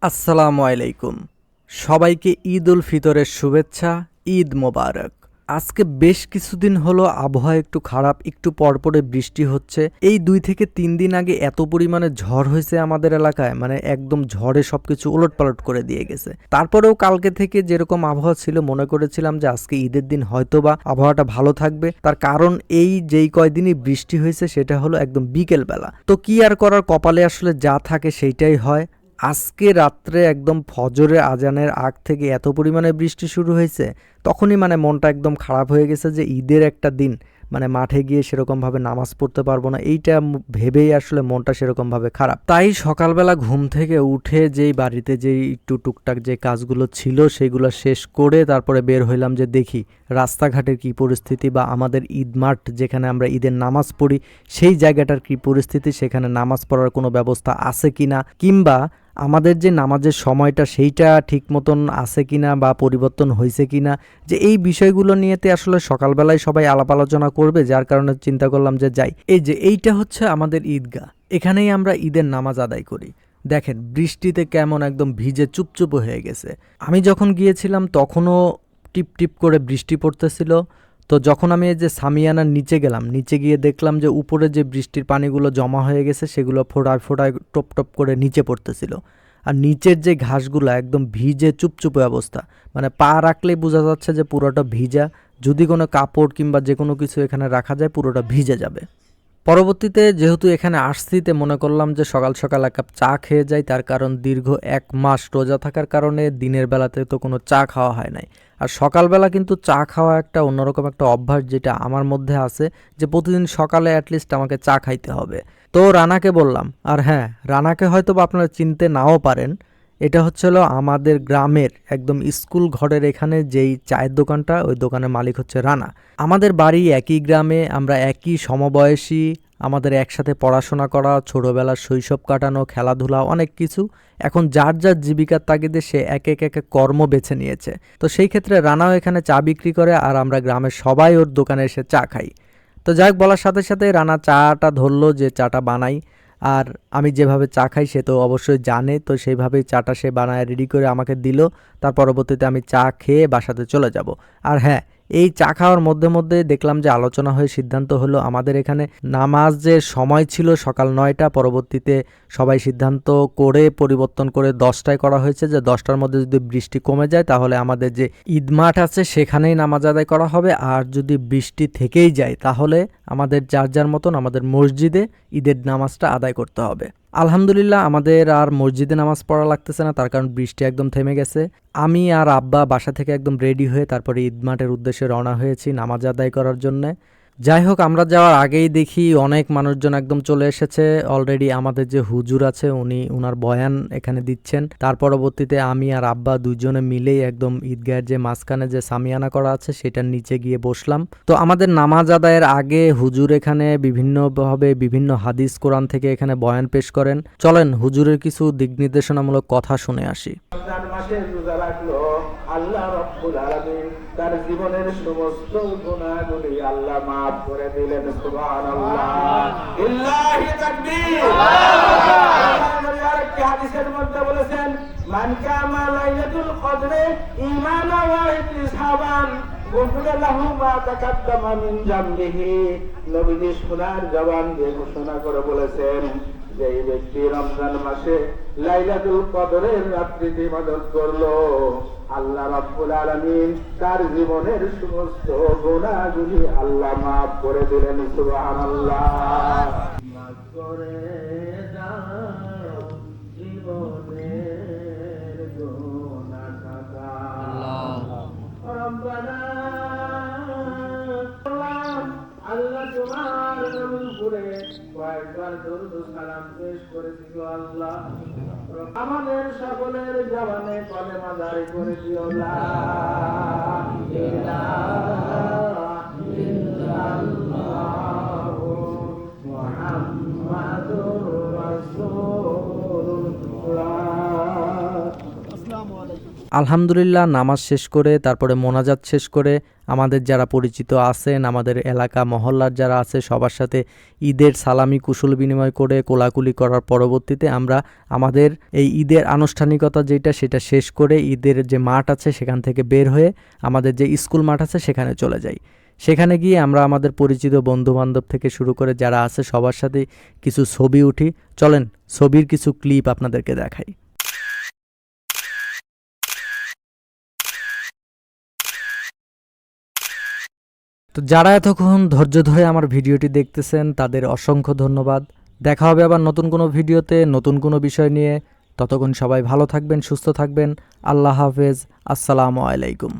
আসসালামু আলাইকুম। সবাইকে ঈদ উল ফিতরের শুভেচ্ছা। ঈদ মোবারক। আজকে বেশ কিছুদিন হলো আবহাওয়া একটু খারাপ, একটু পরপরে বৃষ্টি হচ্ছে। এই 2 থেকে 3 দিন আগে এত পরিমাণে ঝড় হয়েছে আমাদের এলাকায়, মানে একদম ঝড়ে সবকিছু উলটপালট করে দিয়ে গেছে। তারপরেও কালকে থেকে যেরকম আবহাওয়া ছিল মনে করেছিলাম যে আজকে ঈদের দিন হয়তোবা আবহাওয়াটা ভালো থাকবে, তার কারণ এই যেই কয়দিনই বৃষ্টি হয়েছে সেটা হলো একদম বিকেল বেলা। তো কি আর করার, কপালে আসলে যা থাকে সেইটাই হয়। আজকে রাত্রে একদম ফজরের আজানের আগ থেকে এত পরিমাণে বৃষ্টি শুরু হয়েছে, তখনই মানে মনটা একদম খারাপ হয়ে গেছে যে ঈদের একটা দিন, মানে মাঠে গিয়ে সেরকমভাবে নামাজ পড়তে পারবো না, এইটা ভেবেই আসলে মনটা সেরকমভাবে খারাপ। তাই সকালবেলা ঘুম থেকে উঠে যেই বাড়িতে যেই একটু টুকটাক যে কাজগুলো ছিল সেগুলো শেষ করে তারপরে বের হইলাম যে দেখি রাস্তাঘাটের কি পরিস্থিতি, বা আমাদের ঈদ মাঠ যেখানে আমরা ঈদের নামাজ পড়ি সেই জায়গাটার কি পরিস্থিতি, সেখানে নামাজ পড়ার কোনো ব্যবস্থা আছে কিনা, কিংবা আমাদের যে নামাজের সময়টা সেইটা ঠিক মতন আছে কিনা বা পরিবর্তন হয়েছে কিনা, যে এই বিষয়গুলো নিয়েতে আসলে সকালবেলায় সবাই আলাপ আলোচনা করবে, যার কারণে চিন্তা করলাম যে যাই। এই যে এইটা হচ্ছে আমাদের ঈদগাহ, এখানেই আমরা ঈদের নামাজ আদায় করি। দেখেন বৃষ্টিতে কেমন একদম ভিজে চুপচুপ হয়ে গেছে। আমি যখন গিয়েছিলাম তখনও টিপ টিপ করে বৃষ্টি পড়তেছিল। তো যখন আমি এই যে সামিয়ানার নিচে গেলাম, নিচে গিয়ে দেখলাম যে উপরে যে বৃষ্টির পানিগুলো জমা হয়ে গেছে সেগুলো ফোঁটায় ফোঁটায় টপ টপ করে নিচে পড়তেছিল। আর নিচের যে ঘাসগুলো একদম ভিজে চুপচুপে অবস্থা, মানে পা রাখলেই বোঝা যাচ্ছে যে পুরোটা ভিজা। যদি কোনো কাপড় কিংবা যে কোনো কিছু এখানে রাখা যায় পুরোটা ভিজে যাবে। পরবর্তীতে যেহেতু এখানে আসছিতে মনে করলাম যে সকাল সকাল এক কাপ চা খেয়ে যাই, তার কারণ দীর্ঘ 1 মাস রোজা থাকার কারণে দিনের বেলাতে তো কোনো চা খাওয়া হয় নাই। আর সকালবেলা কিন্তু চা খাওয়া একটা অন্যরকম একটা অভ্যাস যেটা আমার মধ্যে আছে, যে প্রতিদিন সকালে অ্যাটলিস্ট আমাকে চা খাইতে হবে। তো রানাকে বললাম, আর হ্যাঁ, রানাকে হয়তো বা আপনারা চিনতে নাও পারেন। এটা হচ্ছিল আমাদের গ্রামের একদম স্কুল ঘরের এখানে যেই চায়ের দোকানটা, ওই দোকানের মালিক হচ্ছে রানা। আমাদের বাড়ি একই গ্রামে, আমরা একই সমবয়সী, আমাদের একসাথে পড়াশোনা করা, ছোটবেলার শৈশব কাটানো, খেলাধুলা অনেক কিছু। এখন যার যার জীবিকার তাগিদে সে এক এক এক এক কর্ম বেছে নিয়েছে। তো সেই ক্ষেত্রে রানাও এখানে চা বিক্রি করে, আর আমরা গ্রামের সবাই ওর দোকানে এসে চা খাই। তো যাই হোক, বলার সাথে সাথে রানা চাটা ধরলো যে চাটা বানাই। আর আমি যেভাবে চা খাই সে তো অবশ্যই জানে, তো সেইভাবেই চাটা সে বানায় রেডি করে আমাকে দিল। তার পরবর্তীতে আমি চা খেয়ে বাসাতে চলে যাব। আর হ্যাঁ, এই চা খাওয়ার মধ্যে মধ্যে দেখলাম যে আলোচনা হয়ে সিদ্ধান্ত হলো আমাদের এখানে নামাজের সময় ছিল সকাল 9টা, পরবর্তীতে সবাই সিদ্ধান্ত করে পরিবর্তন করে 10টায় করা হয়েছে, যে 10টার মধ্যে যদি বৃষ্টি কমে যায় তাহলে আমাদের যে ঈদ মাঠ আছে সেখানেই নামাজ আদায় করা হবে, আর যদি বৃষ্টি থেকেই যায় তাহলে আমাদের যার যার মতন আমাদের মসজিদে ঈদের নামাজটা আদায় করতে হবে। আলহামদুলিল্লাহ আমাদের আর মসজিদে নামাজ পড়া লাগতেছে না, তার কারণ বৃষ্টি একদম থেমে গেছে। আমি আর আব্বা বাসা থেকে একদম রেডি হয়ে তারপরে ঈদ মাঠের উদ্দেশ্যে রওনা হয়েছি নামাজ আদায় করার জন্যে। যাই হোক, আমরা যাওয়ার আগেই দেখি অনেক মানুষজন একদম চলে এসেছে অলরেডি। আমাদের যে হুজুর আছে উনি উনার বয়ান এখানে দিচ্ছেন। তার পরবর্তীতে আমি আর আব্বা দুজনে মিলেই একদম ঈদগাহের যে মাঝখানে যে সামিয়ানা করা আছে সেটার নিচে গিয়ে বসলাম। তো আমাদের নামাজ আদায়ের আগে হুজুর এখানে বিভিন্নভাবে বিভিন্ন হাদিস কোরআন থেকে এখানে বয়ান পেশ করেন। চলেন হুজুরের কিছু দিক নির্দেশনামূলক কথা শুনে আসি। আল্লাহ রাব্বুল আলামিন তার জীবনের সমস্ত গুনাহগুলি আল্লাহ maaf করে দিলেন। সুবহানাল্লাহ, লিল্লাহি তাকবীর। আরেকটি হাদিসের মধ্যে বলেছেন, মান কামা লাইলাতুল কদরে ঈমানান ওয়া ইহতিসাবান গুফিরা লাহু মা তাকাদ্দামা মিন জামবিহি। নবীজি সোনার জবান দিয়ে ঘোষণা করে বলেছেন, যে এই ব্যক্তি রমজান মাসে লাইলাতুল কদরের রাত্রিতে ইবাদত করলো, আল্লাহ রাব্বুল আলামিন তার জীবনের সমস্ত গুনাহগুলি আল্লাহ maaf করে দিলেন। সুবহানাল্লাহ। maaf করে দাও জীবনের গুনাহটা রব্বানা। আল্লাহ তোমার নামের উপরে কয়েকবার দরুদ ও সালাম পেশ করেছি গো আল্লাহ, আমাদের সকলের জবানে কলেমা জারি করে দিও, লা ইলাহা ইল্লাল্লাহু মুহাম্মাদুর রাসূলুল্লাহ। আসসালামু আলাইকুম। আলহামদুলিল্লাহ নামাজ শেষ করে তারপরে মোনাজাত শেষ করে আমাদের যারা পরিচিত আছেন, আমাদের এলাকা মহল্লার যারা আছে সবার সাথে ঈদের সালামি কুশল বিনিময় করে কোলাকুলি করার পরবর্তীতে আমরা আমাদের এই ঈদের আনুষ্ঠানিকতা যেটা সেটা শেষ করে ঈদের যে মাঠ আছে সেখান থেকে বের হয়ে আমাদের যে স্কুল মাঠ আছে সেখানে চলে যাই। সেখানে গিয়ে আমরা আমাদের পরিচিত বন্ধুবান্ধব থেকে শুরু করে যারা আছে সবার সাথে কিছু ছবি উঠি। চলেন ছবির কিছু ক্লিপ আপনাদেরকে দেখাই। তো যারা এতক্ষণ ধৈর্য ধরে আমার ভিডিওটি দেখতেছেন তাদের অসংখ্য ধন্যবাদ। দেখা হবে আবার নতুন কোনো ভিডিওতে নতুন কোনো বিষয় নিয়ে। ততক্ষণ সবাই ভালো থাকবেন, সুস্থ থাকবেন। আল্লাহ হাফেজ। আসসালামু আলাইকুম।